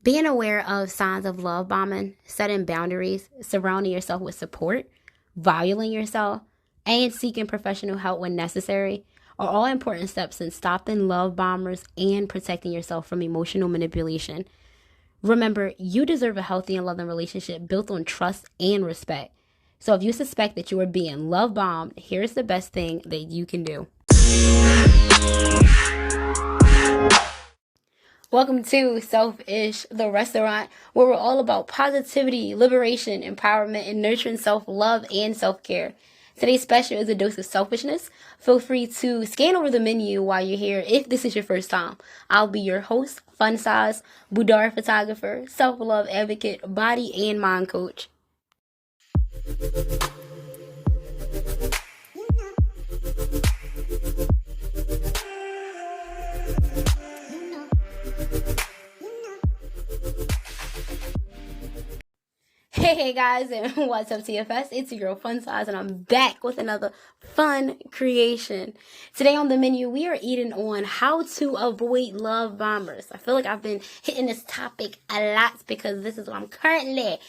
Being aware of signs of love bombing, setting boundaries, surrounding yourself with support, valuing yourself, and seeking professional help when necessary are all important steps in stopping love bombers and protecting yourself from emotional manipulation. Remember, you deserve a healthy and loving relationship built on trust and respect. So if you suspect that you are being love bombed, here's the best thing that you can do. Welcome to Selfish, the restaurant, where we're all about positivity, liberation, empowerment, and nurturing self-love and self-care. Today's special is a dose of selfishness. Feel free to scan over the menu while you're here if this is your first time. I'll be your host, FunSize, boudoir photographer, self-love advocate, body and mind coach. Hey guys, and what's up TFS? It's your girl FunSize, and I'm back with another fun creation. Today on the menu, we are eating on how to avoid love bombers. I feel like I've been hitting this topic a lot because this is what I'm currently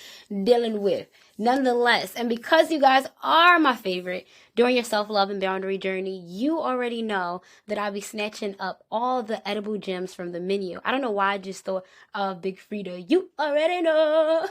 dealing with. Nonetheless, and because you guys are my favorite, during your self-love and boundary journey, you already know that I'll be snatching up all the edible gems from the menu. I don't know why I just thought of Big Frida. You already know.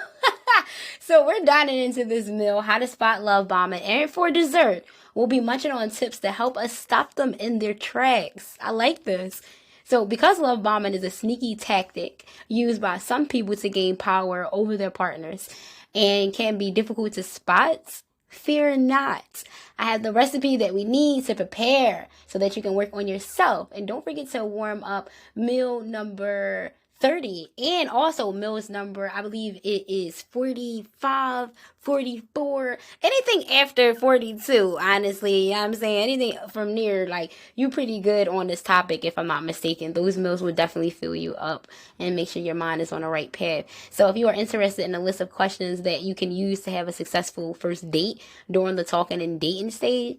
So we're dining into this meal, how to spot love bombing, and for dessert, we'll be munching on tips to help us stop them in their tracks. I like this. So because love bombing is a sneaky tactic used by some people to gain power over their partners and can be difficult to spot, fear not. I have the recipe that we need to prepare so that you can work on yourself. And don't forget to warm up meal number 30 and also meals number, I believe it is 45, 44, anything after 42, honestly. You know what I'm saying? Anything from near, like, you pretty good on this topic if I'm not mistaken. Those meals will definitely fill you up and make sure your mind is on the right path. So if you are interested in a list of questions that you can use to have a successful first date during the talking and dating stage,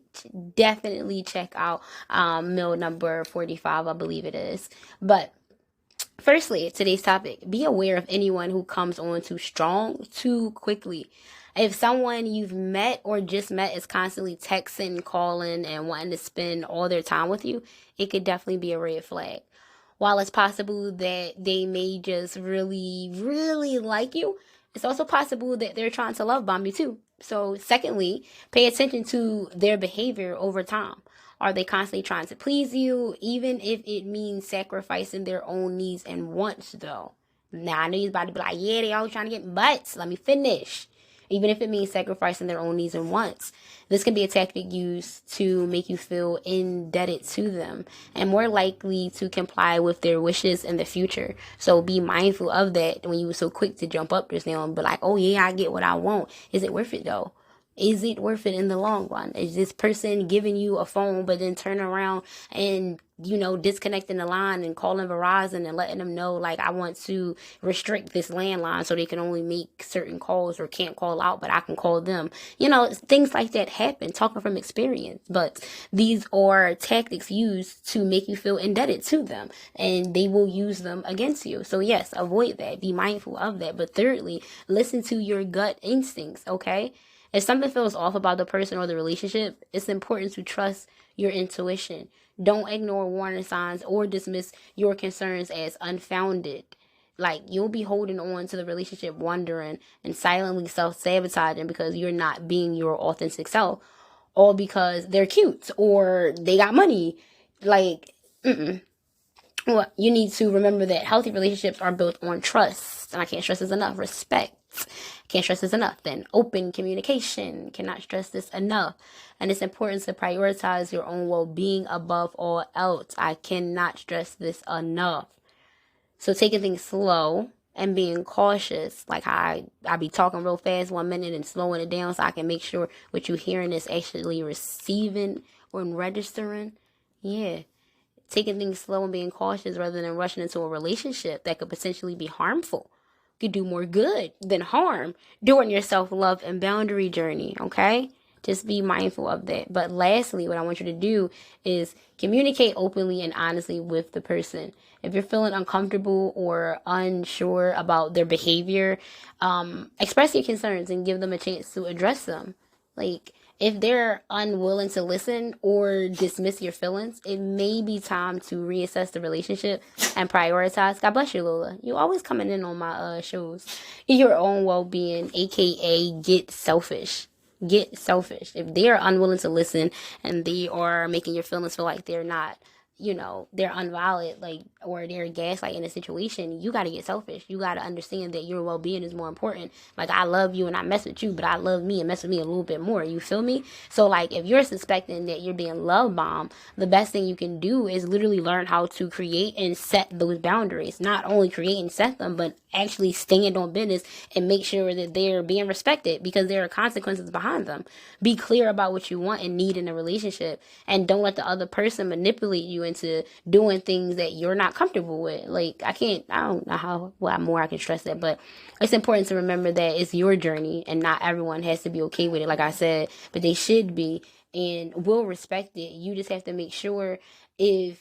definitely check out meal number 45, I believe it is. But firstly, today's topic, be aware of anyone who comes on too strong too quickly. If someone you've met or just met is constantly texting, calling, and wanting to spend all their time with you, it could definitely be a red flag. While it's possible that they may just really, really like you, it's also possible that they're trying to love bomb you too. So secondly, pay attention to their behavior over time. Are they constantly trying to please you, even if it means sacrificing their own needs and wants, though? Now, I know you're about to be like, yeah, they always trying to get butts. Let me finish. Even if it means sacrificing their own needs and wants. This can be a tactic used to make you feel indebted to them and more likely to comply with their wishes in the future. So be mindful of that when you were so quick to jump up just now and be like, oh yeah, I get what I want. Is it worth it though? Is it worth it in the long run? Is this person giving you a phone but then turning around and, disconnecting the line and calling Verizon and letting them know, like, I want to restrict this landline so they can only make certain calls or can't call out, but I can call them. Things like that happen, talking from experience. But these are tactics used to make you feel indebted to them, and they will use them against you. So yes, avoid that. Be mindful of that. But thirdly, listen to your gut instincts, okay? If something feels off about the person or the relationship, it's important to trust your intuition. Don't ignore warning signs or dismiss your concerns as unfounded. Like, you'll be holding on to the relationship wondering and silently self-sabotaging because you're not being your authentic self, all because they're cute or they got money. Like, Well, you need to remember that healthy relationships are built on trust. And I can't stress this enough. Respect. Can't stress this enough. Then open communication. Cannot stress this enough. And it's important to prioritize your own well-being above all else. I cannot stress this enough. So taking things slow and being cautious. Like I be talking real fast 1 minute and slowing it down so I can make sure what you're hearing is actually receiving or registering. Yeah. Taking things slow and being cautious rather than rushing into a relationship that could potentially be harmful. Could do more good than harm during your self-love and boundary journey, okay? Just be mindful of that. But lastly, what I want you to do is communicate openly and honestly with the person. If you're feeling uncomfortable or unsure about their behavior, express your concerns and give them a chance to address them. Like, if they're unwilling to listen or dismiss your feelings, it may be time to reassess the relationship and prioritize. God bless you, Lola. You always coming in on my shows. Your own well-being, aka get selfish. Get selfish. If they are unwilling to listen and they are making your feelings feel like they're not, they're unvalid, like, or they're gaslighting a situation, you got to get selfish. You got to understand that your well-being is more important. Like, I love you and I mess with you, but I love me and mess with me a little bit more. You feel me? So, like, if you're suspecting that you're being love bombed, the best thing you can do is literally learn how to create and set those boundaries. Not only create and set them, but actually stand on business and make sure that they're being respected, because there are consequences behind them. Be clear about what you want and need in a relationship, and don't let the other person manipulate you into doing things that you're not comfortable with. Like, I don't know how more I can stress that, but it's important to remember that it's your journey and not everyone has to be okay with it, like I said, but they should be and will respect it. You just have to make sure, but you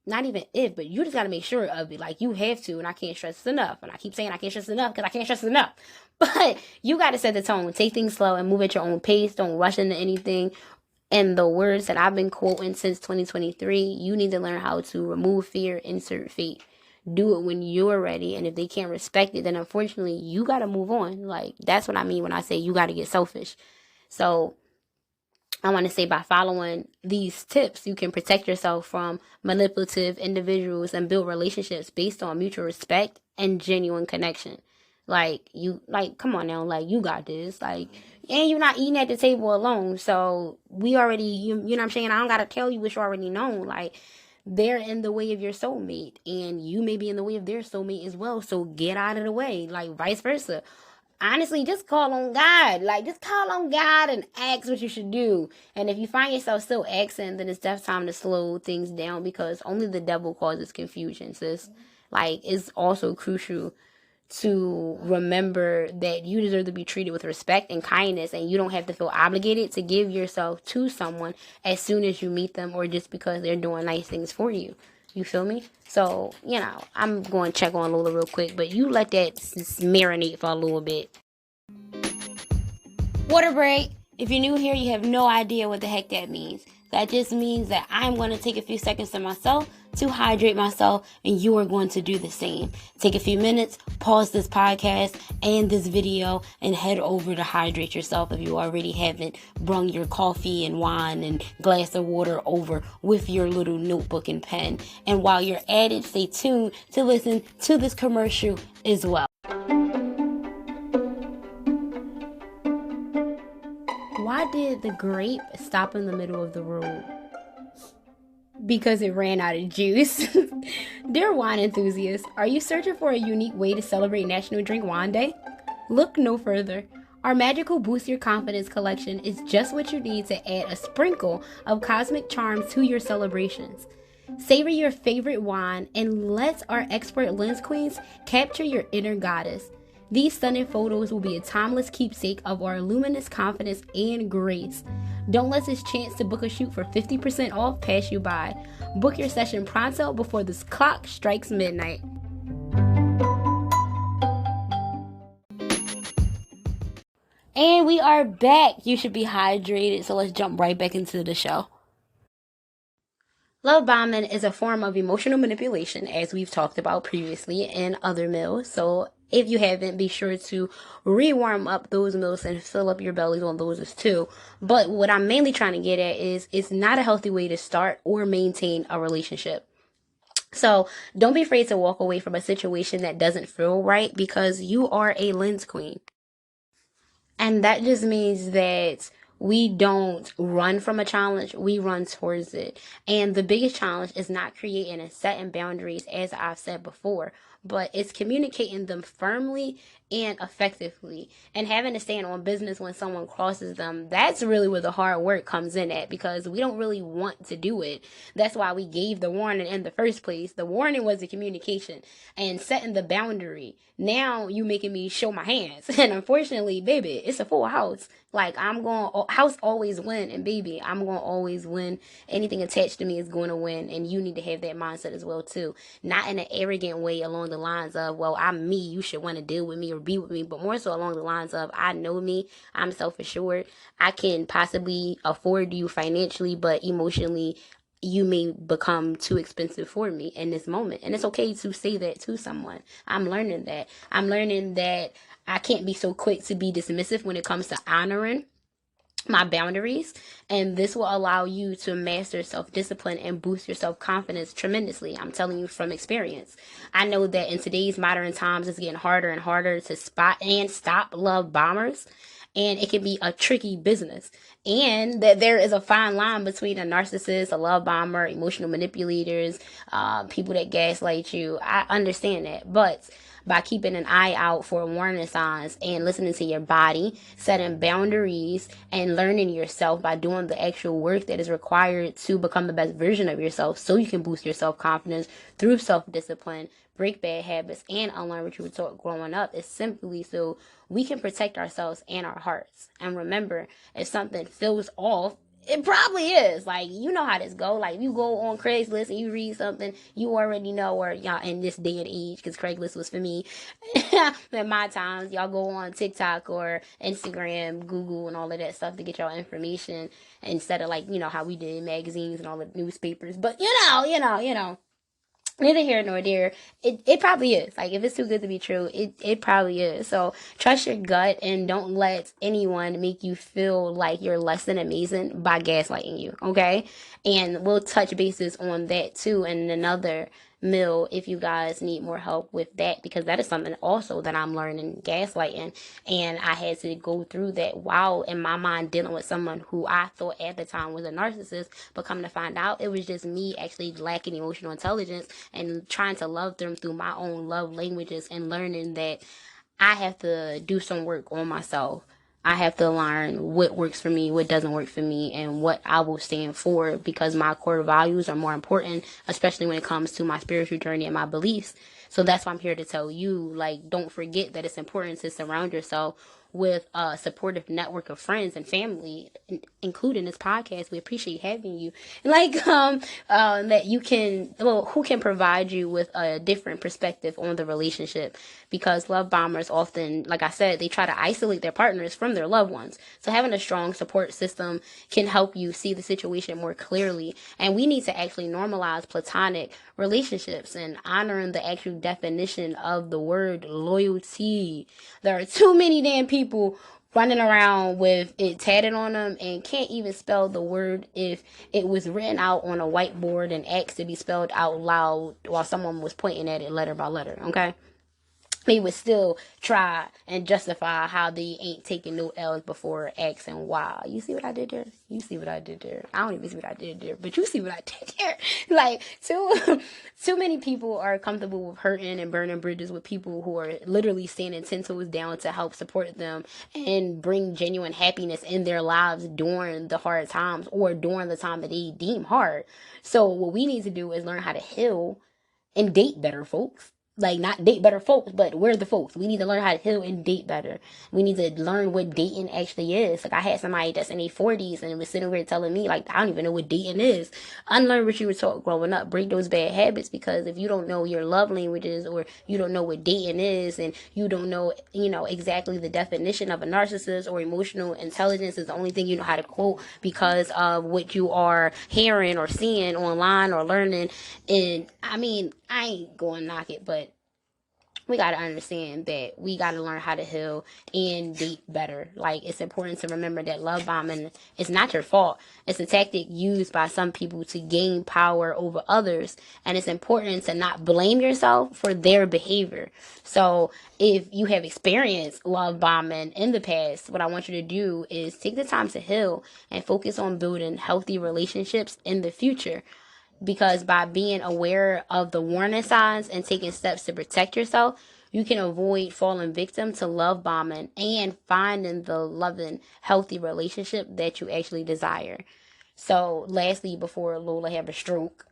just got to make sure of it. Like, you have to, and I can't stress this enough. And I keep saying I can't stress it enough because I can't stress it enough. But you got to set the tone. Take things slow and move at your own pace. Don't rush into anything. And the words that I've been quoting since 2023, you need to learn how to remove fear, insert fate. Do it when you're ready. And if they can't respect it, then unfortunately, you got to move on. Like, that's what I mean when I say you got to get selfish. So I want to say, by following these tips, you can protect yourself from manipulative individuals and build relationships based on mutual respect and genuine connection. Come on now, like, you got this. Like, and you're not eating at the table alone. So we already, you know what I'm saying? I don't got to tell you what you already know. Like, they're in the way of your soulmate, and you may be in the way of their soulmate as well. So get out of the way, like, vice versa. Honestly, just call on God. Like, just call on God and ask what you should do. And if you find yourself still asking, then it's definitely time to slow things down, because only the devil causes confusion, sis. Like, it's also crucial to remember that you deserve to be treated with respect and kindness, and you don't have to feel obligated to give yourself to someone as soon as you meet them or just because they're doing nice things for you. You feel me? So, I'm going to check on Lola real quick, but you let that marinate for a little bit. Water break. If you're new here, you have no idea what the heck that means. That just means that I'm going to take a few seconds to myself to hydrate myself, and you are going to do the same. Take a few minutes, pause this podcast and this video, and head over to hydrate yourself if you already haven't brung your coffee and wine and glass of water over with your little notebook and pen. And while you're at it, stay tuned to listen to this commercial as well. Why did the grape stop in the middle of the road? Because it ran out of juice. Dear wine enthusiasts, are you searching for a unique way to celebrate National Drink Wine Day? Look no further. Our magical Boost Your Confidence collection is just what you need to add a sprinkle of cosmic charms to your celebrations. Savor your favorite wine and let our expert lens queens capture your inner goddess. These stunning photos will be a timeless keepsake of our luminous confidence and grace. Don't let this chance to book a shoot for 50% off pass you by. Book your session pronto before this clock strikes midnight. And we are back. You should be hydrated, so let's jump right back into the show. Love bombing is a form of emotional manipulation, as we've talked about previously in other meals. So if you haven't, be sure to rewarm up those meals and fill up your bellies on those too. But what I'm mainly trying to get at is it's not a healthy way to start or maintain a relationship. So don't be afraid to walk away from a situation that doesn't feel right, because you are a lens queen. And that just means that we don't run from a challenge, we run towards it. And the biggest challenge is not creating and setting boundaries, as I've said before, but it's communicating them firmly and effectively, and having to stand on business when someone crosses them. That's really where the hard work comes in at, because we don't really want to do it. That's why we gave the warning in the first place. The warning was the communication and setting the boundary. Now you making me show my hands, and unfortunately, baby, it's a full house. Like, I'm going, house always win, and baby, I'm going to always win. Anything attached to me is going to win, and you need to have that mindset as well too. Not in an arrogant way along the lines of, well, I'm me, you should want to deal with me or be with me, but more so along the lines of, I know me, I'm self-assured, I can possibly afford you financially, but emotionally, you may become too expensive for me in this moment. And it's okay to say that to someone. I'm learning that. I'm learning that I can't be so quick to be dismissive when it comes to honoring my boundaries, and this will allow you to master self-discipline and boost your self-confidence tremendously. I'm telling you from experience. I know that in today's modern times, it's getting harder and harder to spot and stop love bombers, and it can be a tricky business, and that there is a fine line between a narcissist, a love bomber, emotional manipulators, people that gaslight you. I understand that, but by keeping an eye out for warning signs and listening to your body, setting boundaries, and learning yourself by doing the actual work that is required to become the best version of yourself so you can boost your self-confidence through self-discipline, break bad habits, and unlearn what you were taught growing up, is simply so we can protect ourselves and our hearts. And remember, if something feels off, it probably is. Like, you know how this go. Like, if you go on Craigslist and you read something, you already know, or y'all in this day and age, because Craigslist was for me in my times. Y'all go on TikTok or Instagram, Google, and all of that stuff to get y'all information instead of, like, you know how we did magazines and all the newspapers. But you know, neither here nor there. It probably is. Like, if it's too good to be true, it probably is. So trust your gut and don't let anyone make you feel like you're less than amazing by gaslighting you. Okay. And we'll touch bases on that too in another mill if you guys need more help with that, because that is something also that I'm learning, gaslighting. And I had to go through that while in my mind dealing with someone who I thought at the time was a narcissist, but come to find out it was just me actually lacking emotional intelligence and trying to love them through my own love languages, and learning that I have to do some work on myself. I have to learn what works for me, what doesn't work for me, and what I will stand for, because my core values are more important, especially when it comes to my spiritual journey and my beliefs. So that's why I'm here to tell you, like, don't forget that it's important to surround yourself with a supportive network of friends and family, including this podcast. We appreciate having you. Like, that you can, well, who can provide you with a different perspective on the relationship, because love bombers often, like I said, they try to isolate their partners from their loved ones. So having a strong support system can help you see the situation more clearly. And we need to actually normalize platonic relationships and honoring the actual definition of the word loyalty. There are too many damn people running around with it tatted on them and can't even spell the word if it was written out on a whiteboard and asked to be spelled out loud while someone was pointing at it letter by letter. Okay, they would still try and justify how they ain't taking no L's before asking why. You see what I did there? You see what I did there? I don't even see what I did there, but you see what I did there. Like, too many people are comfortable with hurting and burning bridges with people who are literally standing 10 toes down to help support them and bring genuine happiness in their lives during the hard times or during the time that they deem hard. So what we need to do is learn how to heal and date better, folks. Like, not date better folks, but we're the folks. We need to learn how to heal and date better. We need to learn what dating actually is. Like, I had somebody that's in their 40s and was sitting here telling me, like, I don't even know what dating is. Unlearn what you were taught growing up. Break those bad habits, because if you don't know your love languages, or you don't know what dating is, and you don't know, exactly the definition of a narcissist, or emotional intelligence is the only thing you know how to quote because of what you are hearing or seeing online or learning. And I mean, I ain't going to knock it, but we got to understand that we got to learn how to heal and date better. Like, it's important to remember that love bombing is not your fault. It's a tactic used by some people to gain power over others. And it's important to not blame yourself for their behavior. So if you have experienced love bombing in the past, what I want you to do is take the time to heal and focus on building healthy relationships in the future, because by being aware of the warning signs and taking steps to protect yourself, you can avoid falling victim to love bombing and finding the loving, healthy relationship that you actually desire. So, lastly, before Lola have a stroke,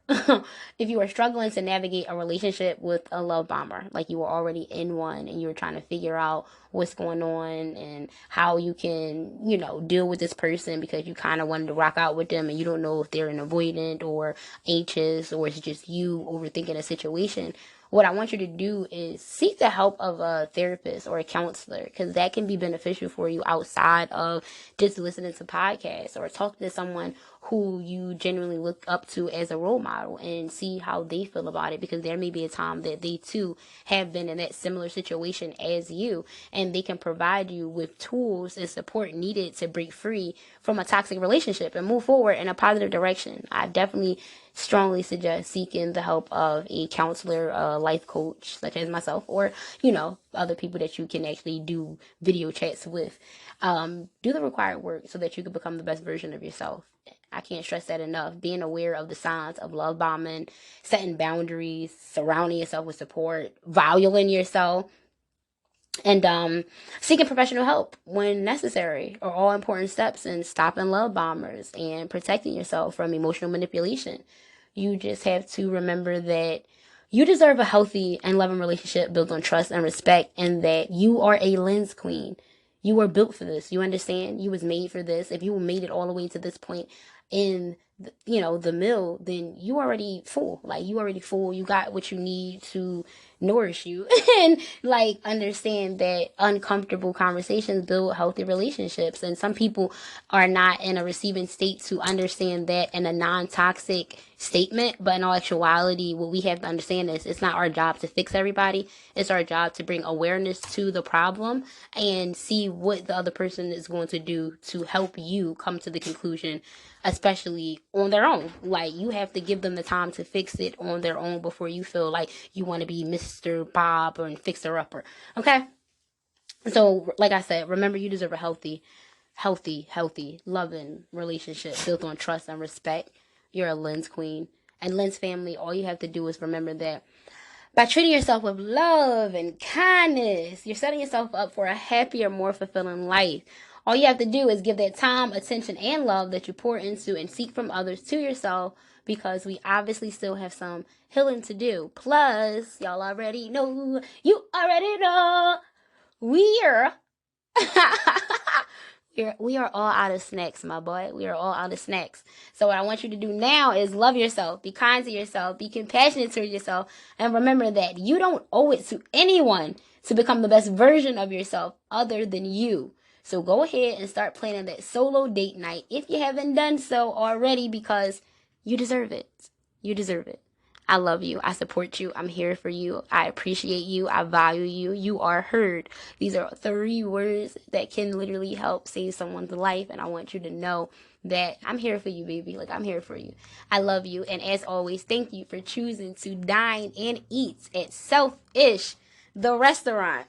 if you are struggling to navigate a relationship with a love bomber, like you were already in one and you were trying to figure out what's going on and how you can, deal with this person because you kind of wanted to rock out with them and you don't know if they're an avoidant or anxious or it's just you overthinking a situation, what I want you to do is seek the help of a therapist or a counselor, because that can be beneficial for you outside of just listening to podcasts, or talk to someone who you genuinely look up to as a role model and see how they feel about it, because there may be a time that they too have been in that similar situation as you, and they can provide you with tools and support needed to break free from a toxic relationship and move forward in a positive direction. I definitely strongly suggest seeking the help of a counselor, a life coach, such as myself, or, other people that you can actually do video chats with. Do the required work so that you can become the best version of yourself. I can't stress that enough. Being aware of the signs of love bombing, setting boundaries, surrounding yourself with support, valuing yourself, and seeking professional help when necessary are all important steps in stopping love bombers and protecting yourself from emotional manipulation. You just have to remember that you deserve a healthy and loving relationship built on trust and respect, and that you are a lens queen. You were built for this. You understand? You was made for this. If you made it all the way to this point in the mill, then you already full. Like, you already full. You got what you need to nourish you and understand that uncomfortable conversations build healthy relationships, and some people are not in a receiving state to understand that in a non-toxic statement. But in all actuality, what we have to understand is it's not our job to fix everybody. It's our job to bring awareness to the problem and see what the other person is going to do to help you come to the conclusion, especially on their own. Like, you have to give them the time to fix it on their own before you feel like you want to be Mr. Bob or fixer-upper. Okay? So, like I said, remember, you deserve a healthy, loving relationship built on trust and respect. You're a lens queen. And lens family, all you have to do is remember that by treating yourself with love and kindness, you're setting yourself up for a happier, more fulfilling life. All you have to do is give that time, attention, and love that you pour into and seek from others to yourself, because we obviously still have some healing to do. Plus, y'all already know, we're we are all out of snacks, my boy. We are all out of snacks. So what I want you to do now is love yourself, be kind to yourself, be compassionate to yourself, and remember that you don't owe it to anyone to become the best version of yourself other than you. So go ahead and start planning that solo date night if you haven't done so already, because you deserve it. You deserve it. I love you. I support you. I'm here for you. I appreciate you. I value you. You are heard. These are 3 words that can literally help save someone's life. And I want you to know that I'm here for you, baby. Like, I'm here for you. I love you. And as always, thank you for choosing to dine and eat at Selfish, the restaurant.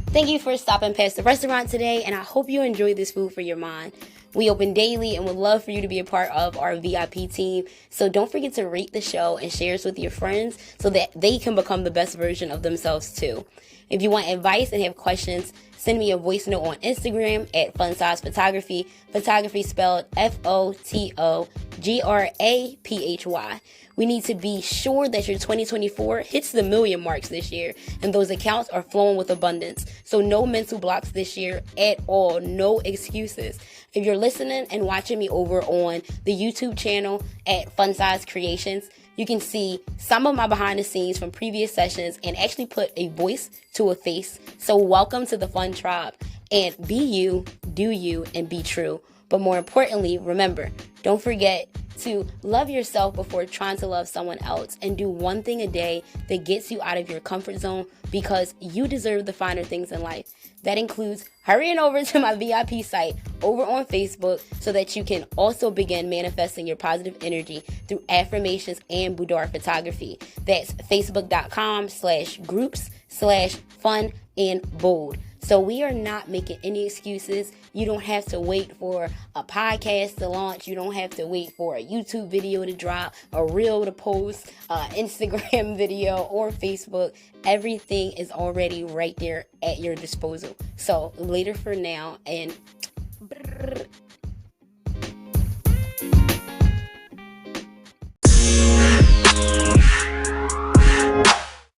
Thank you for stopping past the restaurant today, and I hope you enjoyed this food for your mind. We open daily and would love for you to be a part of our VIP team. So don't forget to rate the show and share us with your friends so that they can become the best version of themselves too. If you want advice and have questions, send me a voice note on Instagram at FunSize Photography. Photography spelled FOTOGRAPHY. We need to be sure that your 2024 hits the million marks this year, and those accounts are flowing with abundance. So no mental blocks this year at all. No excuses. If you're listening and watching me over on the YouTube channel at FunSize Creations, you can see some of my behind the scenes from previous sessions and actually put a voice to a face. So welcome to the Fun Tribe, and be you, do you, and be true. But more importantly, remember, don't forget to love yourself before trying to love someone else, and do one thing a day that gets you out of your comfort zone, because you deserve the finer things in life. That includes hurrying over to my VIP site over on Facebook so that you can also begin manifesting your positive energy through affirmations and boudoir photography. That's facebook.com/groups/fun and bold. So we are not making any excuses. You don't have to wait for a podcast to launch. You don't have to wait for a YouTube video to drop, a reel to post, Instagram video, or Facebook. Everything is already right there at your disposal. So later for now, and